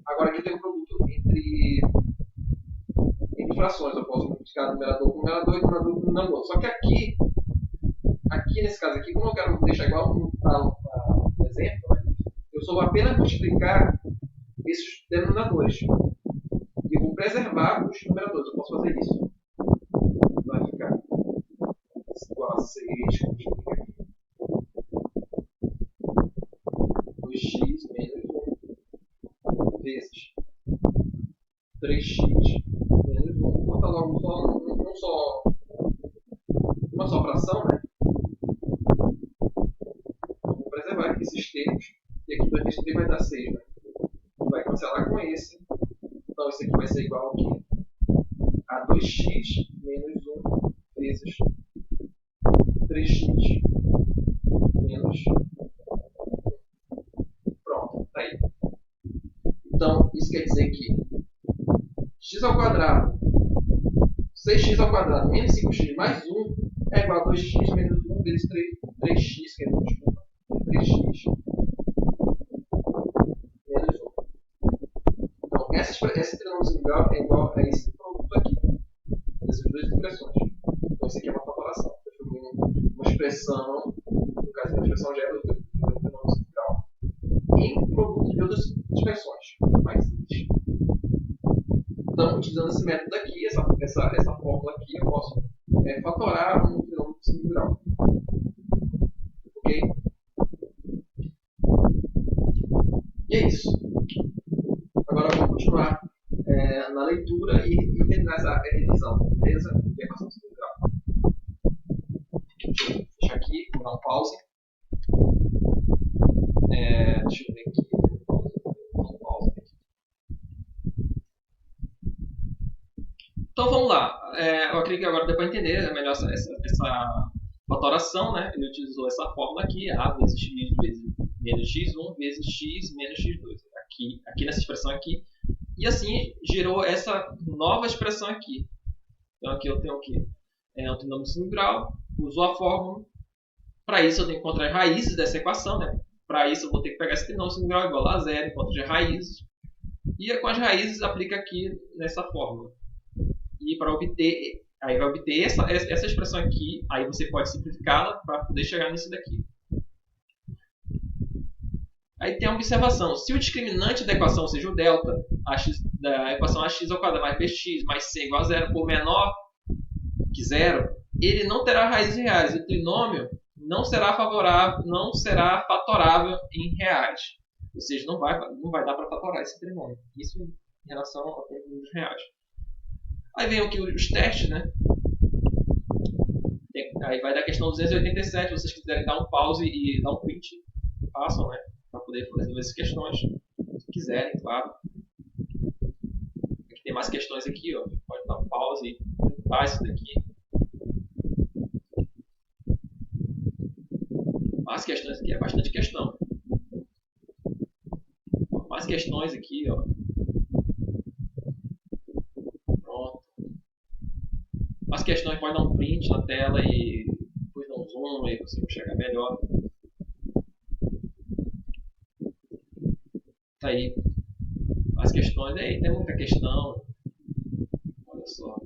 Agora aqui eu tenho um produto entre frações. Eu posso multiplicar o numerador com o numerador e o numerador com o numerador. Só que aqui nesse caso aqui, como eu quero deixar igual eu só vou apenas multiplicar esses denominadores. E vou preservar os numeradores. Eu posso fazer isso. Vai ficar igual a 6, multiplica aqui. 2x menos 1 vezes 3x menos 1. Vou botar logo uma só fração, né? Vou preservar aqui esses termos. E aqui 2 vezes 3 vai dar 6, né? Vai cancelar com esse. Então isso aqui vai ser igual ao quê? A 2x menos 1 vezes 3x menos 1. Pronto, tá aí. Então, isso quer dizer que x ao quadrado, 6x ao quadrado menos 5x mais 1 é igual a 2x menos 1 vezes 3x, que é, desculpa, 3x menos 1. Então, esse trinômio integral é igual a esse produto aqui, dessas duas expressões. Então, isso aqui é uma fatoração. Uma expressão, no caso, uma expressão gera do trinômio integral em produto de outras expressões mais simples. Então, utilizando esse método aqui, essa fórmula aqui, eu posso fatorar um trinômio integral. Ok? E é isso. Agora vamos continuar na leitura e terminar essa revisão, beleza? De equação integral. Deixa eu fechar aqui, vou dar um pause. Deixa eu ver aqui. Um pause aqui. Então vamos lá. Eu acredito que agora deu para entender melhor essa fatoração, né? Ele utilizou essa fórmula aqui, A vezes x vezes menos x1 vezes x menos x2. Aqui nessa expressão aqui. E assim gerou essa nova expressão aqui. Então aqui eu tenho o quê? Um trinômio integral, usou a fórmula. Para isso eu tenho que encontrar as raízes dessa equação, né? Para isso eu vou ter que pegar esse trinômio integral igual a zero, encontro as raízes. E com as raízes aplica aqui nessa fórmula. E para obter, aí vai obter essa expressão aqui, aí você pode simplificá-la para poder chegar nisso daqui. Aí tem a observação, se o discriminante da equação, ou seja, o delta, da equação ax ao quadrado mais bx mais c igual a zero for menor que zero, ele não terá raízes reais. O trinômio não será fatorável em reais. Ou seja, não vai dar para fatorar esse trinômio. Isso em relação a números reais. Aí vem aqui os testes, né? Aí vai da questão 287, se vocês quiserem dar um pause e dar um print, façam, né? Para poder resolver essas questões, se quiserem, claro. Aqui tem mais questões aqui, ó. Pode dar um pause e printar isso daqui. Mais questões aqui, é bastante questão. Mais questões aqui, ó. Pronto. Mais questões, pode dar um print na tela e depois dar um zoom e você enxergar melhor. Tá aí. Mais questões, aí tem muita questão. Olha só.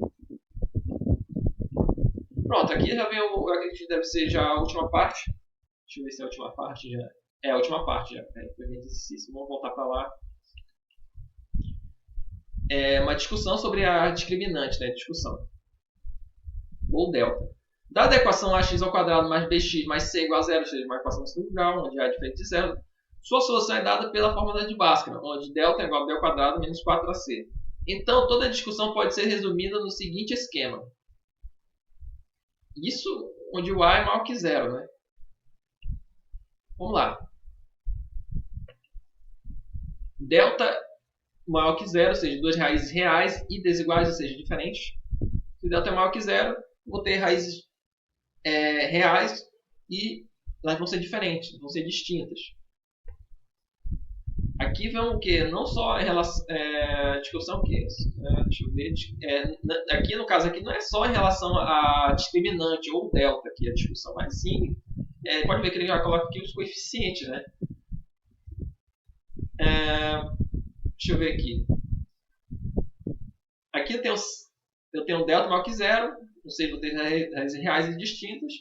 Pronto, aqui já vem eu acredito que deve ser já a última parte. Deixa eu ver se é a última parte já. É a última parte já. Foi bem exercício. Vamos voltar para lá. É uma discussão sobre a discriminante, né? Discussão. Ou delta. Dada a equação ax ao quadrado mais bx mais c igual a zero, ou seja, uma equação integral, onde a é diferente de zero, sua solução é dada pela fórmula de Bhaskara, onde delta é igual a b ao quadrado menos 4ac. Então, toda a discussão pode ser resumida no seguinte esquema. Isso onde o a é maior que zero, né? Vamos lá. Delta maior que zero, ou seja, duas raízes reais e desiguais, ou seja, diferentes. Se delta é maior que zero, vou ter raízes reais e elas vão ser diferentes, vão ser distintas. Aqui vem o que? Não só em relação discussão que deixa eu ver. Aqui no caso aqui não é só em relação a discriminante ou delta aqui a discussão, mas sim pode ver que ele já coloca aqui os coeficientes, né? Deixa eu ver aqui. Aqui eu tenho delta maior que zero, ou seja, vou ter raízes reais e distintas.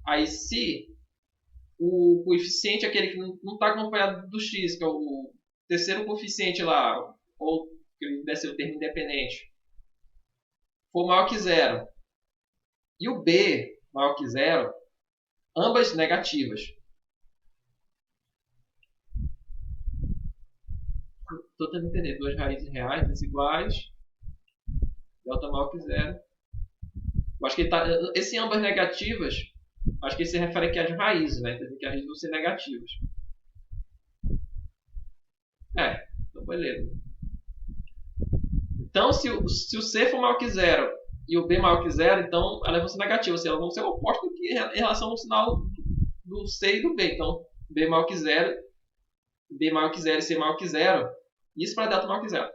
Aí se o coeficiente é aquele que não está acompanhado do x, que é o terceiro coeficiente lá, ou que deve ser o termo independente, for maior que zero, e o b maior que zero, ambas negativas. Estou tentando entender. Duas raízes reais desiguais, delta maior que zero. Eu acho que esse ambas negativas, acho que ele se refere aqui às raízes, né? Quer dizer que as raízes vão ser negativas. Então beleza. Então, se o C for maior que zero e o B maior que zero, então elas vão ser negativas, ou seja, elas vão ser opostas em relação ao sinal do C e do B. Então, B maior que zero, B maior que zero e C maior que zero, isso para delta maior que zero.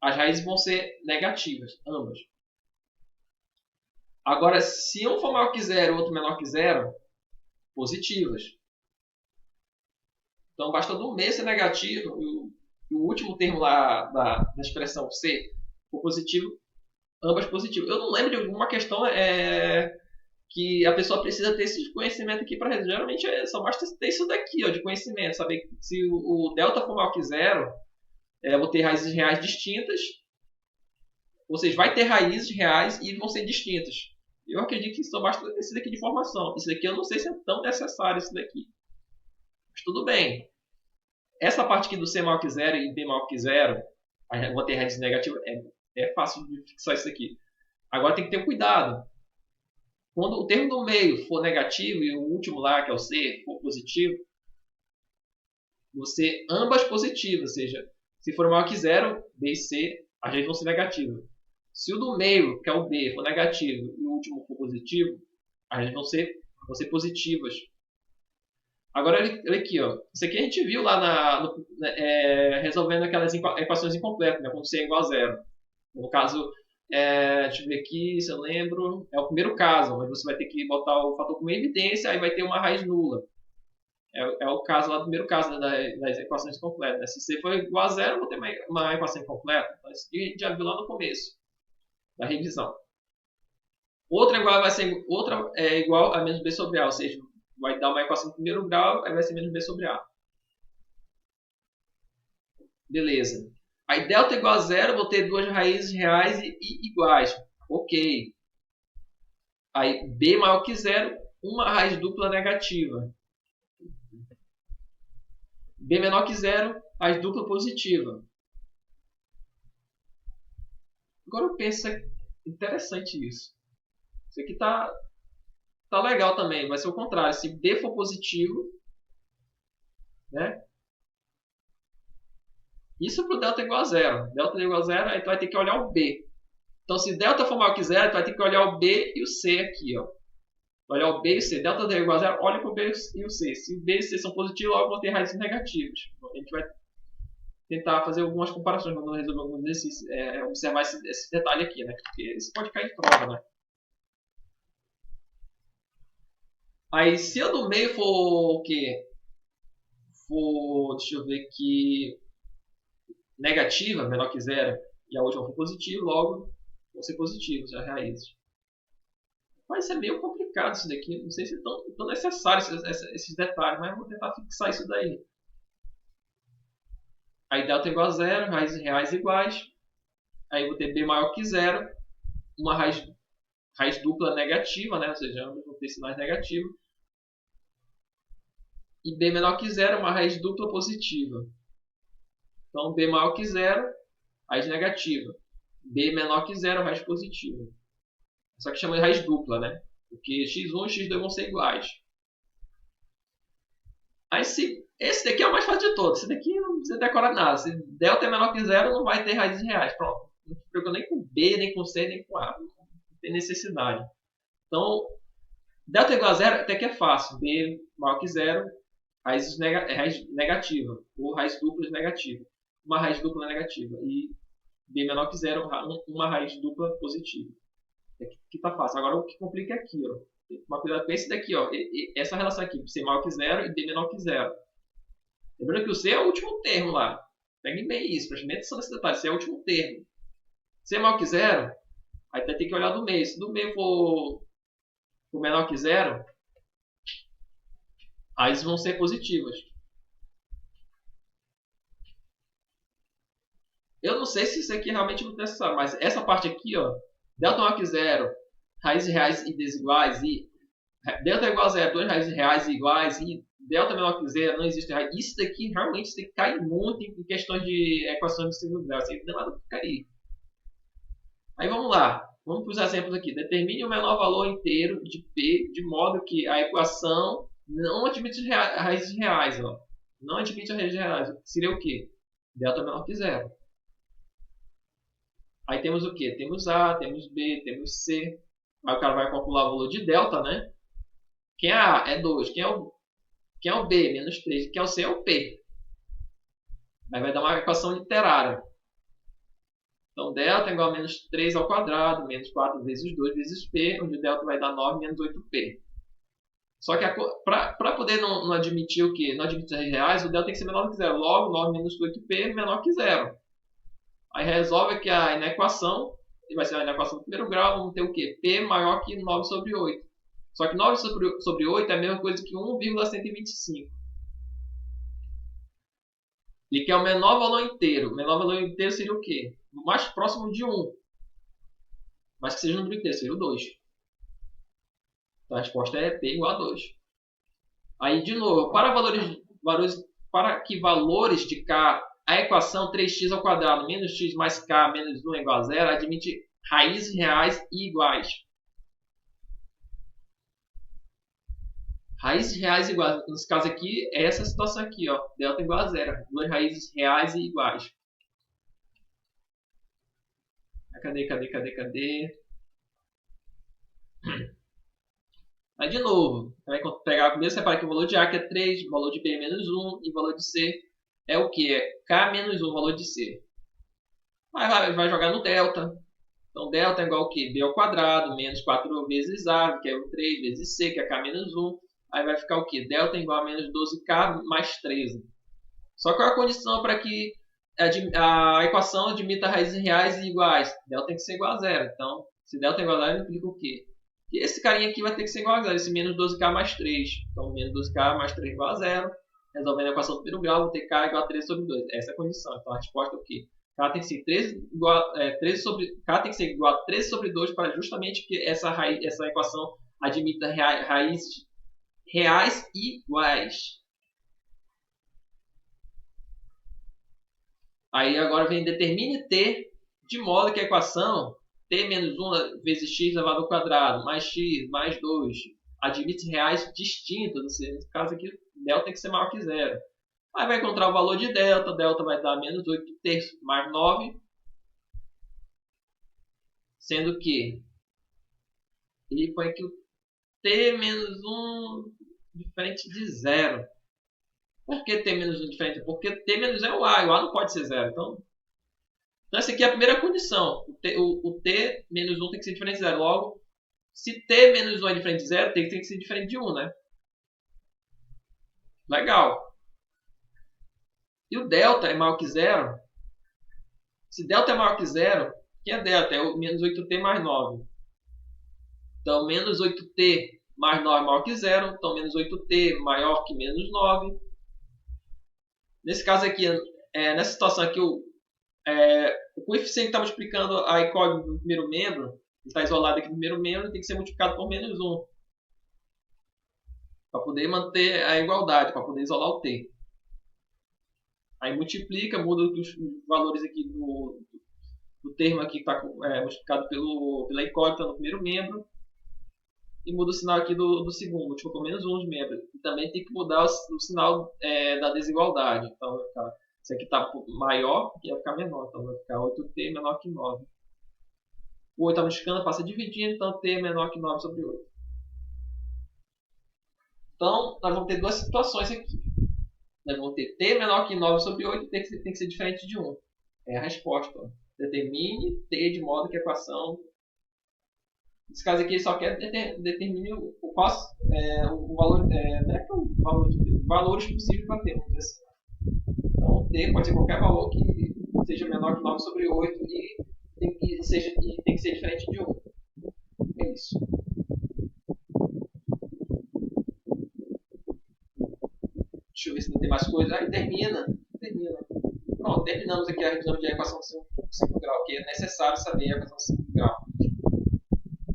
As raízes vão ser negativas, ambas. Agora, se um for maior que zero e o outro menor que zero, positivas. Então, basta do meio ser negativo e o último termo lá da expressão C for positivo, ambas positivas. Eu não lembro de alguma questão que a pessoa precisa ter esse conhecimento aqui para resolver. Geralmente só basta ter isso daqui, ó, de conhecimento. Saber que se o delta for maior que zero, eu vou ter raízes reais distintas. Ou seja, vai ter raízes reais e vão ser distintas. Eu acredito que só basta ter isso daqui de informação. Isso daqui eu não sei se é tão necessário, isso daqui. Mas tudo bem. Essa parte aqui do C maior que zero e B maior que zero, vou ter raízes negativas, é fácil de fixar isso aqui. Agora tem que ter cuidado. Quando o termo do meio for negativo e o último lá, que é o C, for positivo, você ambas positivas, ou seja, se for maior que zero, B e C, as raízes vão ser negativas. Se o do meio, que é o B, for negativo e o último for positivo, as raízes vão ser positivas. Agora, olha aqui, ó. Isso aqui a gente viu lá resolvendo aquelas equações incompletas, né, quando C é igual a zero. No caso, deixa eu ver aqui se eu lembro. É o primeiro caso, onde você vai ter que botar o fator como evidência, aí vai ter uma raiz nula. É o caso lá do primeiro caso, né, das equações completas. Né? Se C for igual a zero, eu vou ter uma equação incompleta. Então, isso aqui a gente já viu lá no começo da revisão. Outra é igual a menos B sobre A, ou seja, vai dar uma equação de primeiro grau, aí vai ser menos B sobre A. Beleza. Aí delta igual a zero, eu vou ter duas raízes reais e iguais. Ok. Aí B maior que zero, uma raiz dupla negativa. B menor que zero, raiz dupla positiva. Agora eu penso, interessante isso. Isso aqui tá legal também. Vai ser o contrário. Se B for positivo, né? Isso para o delta igual a zero. Delta igual a zero, aí tu vai ter que olhar o B. Então, se delta for maior que zero, tu vai ter que olhar o B e o C aqui, ó. Olhar o B e o C. Delta igual a zero, olha para o B e o C. Se o B e o C são positivos, logo vão ter raízes negativas. A gente vai tentar fazer algumas comparações quando resolver alguns exercícios. Observar esse detalhe aqui, né? Porque isso pode cair em prova, né? Aí, se a do meio for o quê? Deixa eu ver aqui, negativa, menor que zero, e a última for positiva, logo vão ser positivos as raízes. Mas é meio complicado isso daqui. Não sei se é tão necessário esses detalhes, mas eu vou tentar fixar isso daí. Aí delta igual a zero, raízes reais iguais. Aí eu vou ter B maior que zero, uma raiz dupla negativa, né? Ou seja, ambos vão ter sinais negativos. E B menor que zero, uma raiz dupla positiva. Então, B maior que zero, raiz negativa. B menor que zero, raiz positiva. Só que chama de raiz dupla, né? Porque x1 e x2 vão ser iguais. Aí, esse daqui é o mais fácil de todos. Esse daqui não precisa decorar nada. Se delta é menor que zero, não vai ter raízes reais. Pronto. Não se preocupa nem com B, nem com C, nem com A. Não tem necessidade. Então, delta igual a zero até que é fácil. B maior que zero, raiz negativa. Ou raiz dupla negativa. Uma raiz dupla negativa. E B menor que zero, uma raiz dupla positiva. Aqui tá fácil. Agora o que complica é aqui, ó. Tem que tomar cuidado com esse daqui, ó. Essa relação aqui, C maior que zero e D menor que zero. Lembrando que o C é o último termo lá. Pegue bem isso, preste bem atenção nesse detalhe. C é o último termo. C é maior que zero, aí vai ter que olhar do meio. Se do meio for menor que zero, raízes vão ser positivas. Eu não sei se isso aqui realmente não necessário, mas essa parte aqui, ó, delta maior que zero, raízes reais e desiguais, e delta igual a zero, duas raízes reais e iguais, e delta menor que zero, não existe raiz. Isso daqui realmente tem que cair muito em questões de equações de segundo grau, assim, demora para cair. Aí vamos lá, vamos para os exemplos aqui. Determine o menor valor inteiro de P, de modo que a equação não admite raízes reais, ó. Não admite raízes reais. Seria o quê? Delta menor que zero. Aí temos o quê? Temos A, temos B, temos C. Aí o cara vai calcular o valor de delta, né? Quem é A? É 2. Quem é o B? Menos 3. Quem é o C? É o P. Aí vai dar uma equação literária. Então, delta é igual a menos 3 ao quadrado, menos 4 vezes 2 vezes P, onde o delta vai dar 9 menos 8P. Só que para poder não admitir o quê? Não admitir as reais, o delta tem que ser menor que zero. Logo, 9 menos 8P é menor que zero. Aí resolve que na equação, vai ser na equação do primeiro grau, vamos ter o quê? P maior que 9 sobre 8. Só que 9 sobre 8 é a mesma coisa que 1,125. Ele quer o menor valor inteiro. O menor valor inteiro seria o quê? O mais próximo de 1. Mas que seja um número inteiro, seria o 2. Então a resposta é P igual a 2. Aí, de novo, para que valores de K, a equação 3x ao quadrado menos x mais K menos 1 é igual a 0 admite raízes reais e iguais. Raízes reais e iguais. Nesse caso aqui, é essa situação aqui, ó. Delta igual a 0. Duas raízes reais e iguais. Cadê? Aí, de novo, vai pegar primeiro, separa aqui o valor de A, que é 3, o valor de B é menos 1, e o valor de C é o que? É K menos 1, o valor de C. Aí vai jogar no delta. Então, delta é igual ao quê? B ao quadrado, menos 4 vezes A, que é o 3, vezes C, que é K menos 1. Aí vai ficar o quê? Delta é igual a menos 12K mais 13. Só que qual é a condição para que a equação admita raízes reais e iguais? Delta tem que ser igual a zero. Então, se delta é igual a zero, implica o quê? Que esse carinha aqui vai ter que ser igual a zero, esse menos 12K mais 3. Então, menos 12K mais 3 igual a zero. Resolvendo a equação do primeiro grau, vou ter K igual a 13 sobre 2. Essa é a condição. Então, a resposta é o quê? K tem que ser 13 sobre, K tem que ser igual a 13 sobre 2 para justamente que essa equação admita raízes reais e iguais. Aí agora vem determine T de modo que a equação T menos 1 vezes x elevado ao quadrado mais x mais 2 admite reais distintos. Nesse caso aqui, delta tem que ser maior que zero. Aí vai encontrar o valor de delta. Delta vai dar menos 8 terços mais 9. Sendo que ele põe aqui o T menos 1 diferente de zero. Por que T menos 1 diferente? Porque T menos 1 é o A. E o A não pode ser zero. Então, essa aqui é a primeira condição. O T menos 1 tem que ser diferente de zero. Logo, se T menos 1 é diferente de zero, tem que ser diferente de 1, né? Legal. E o delta é maior que zero. Se delta é maior que zero, que é delta? É o menos 8t mais 9. Então, menos 8t mais 9 é maior que zero. Então, menos 8t maior que menos 9. Nesse caso aqui, nessa situação aqui, o coeficiente que está multiplicando a incógnita do primeiro membro, que está isolado aqui no primeiro membro, tem que ser multiplicado por menos 1. Para poder manter a igualdade, para poder isolar o t. Aí multiplica, muda os valores aqui do termo aqui que está multiplicado pela incógnita no primeiro membro. E muda o sinal aqui do segundo, multiplicou por menos 1 os membros. E também tem que mudar o sinal da desigualdade. Então vai ficar, esse aqui está maior, aqui vai ficar menor. Então vai ficar 8t menor que 9. O 8 está multiplicando, passa dividindo, então t é menor que 9 sobre 8. Então, nós vamos ter duas situações aqui. Nós vamos ter t menor que 9 sobre 8 e tem que ser diferente de 1. É a resposta. Determine t de modo que a equação... Nesse caso aqui, ele só quer determine o valor, valores possíveis para ter. Vamos dizer assim. Então, t pode ser qualquer valor que seja menor que 9 sobre 8 e tem que ser diferente de 1. É isso. Deixa eu ver se não tem mais coisa. Aí termina. Pronto, terminamos aqui a revisão de equação de segundo grau, que é necessário saber a equação de segundo grau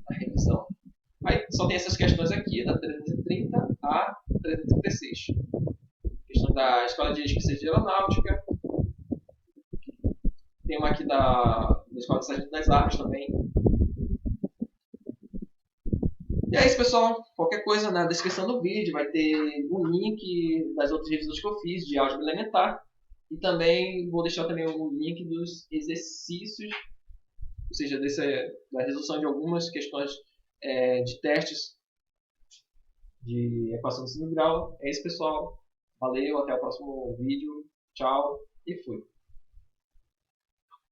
na revisão. Aí só tem essas questões aqui, da 330 a 336. Questão da Escola de Especialização de Aeronáutica. Tem uma aqui da Escola de Sargento das Armas também. E é isso, pessoal. Qualquer coisa na descrição do vídeo vai ter um link das outras revisões que eu fiz de álgebra elementar. E também vou deixar também o link dos exercícios, ou seja, da resolução de algumas questões de testes de equação de segundo grau. É isso, pessoal. Valeu, até o próximo vídeo. Tchau e fui.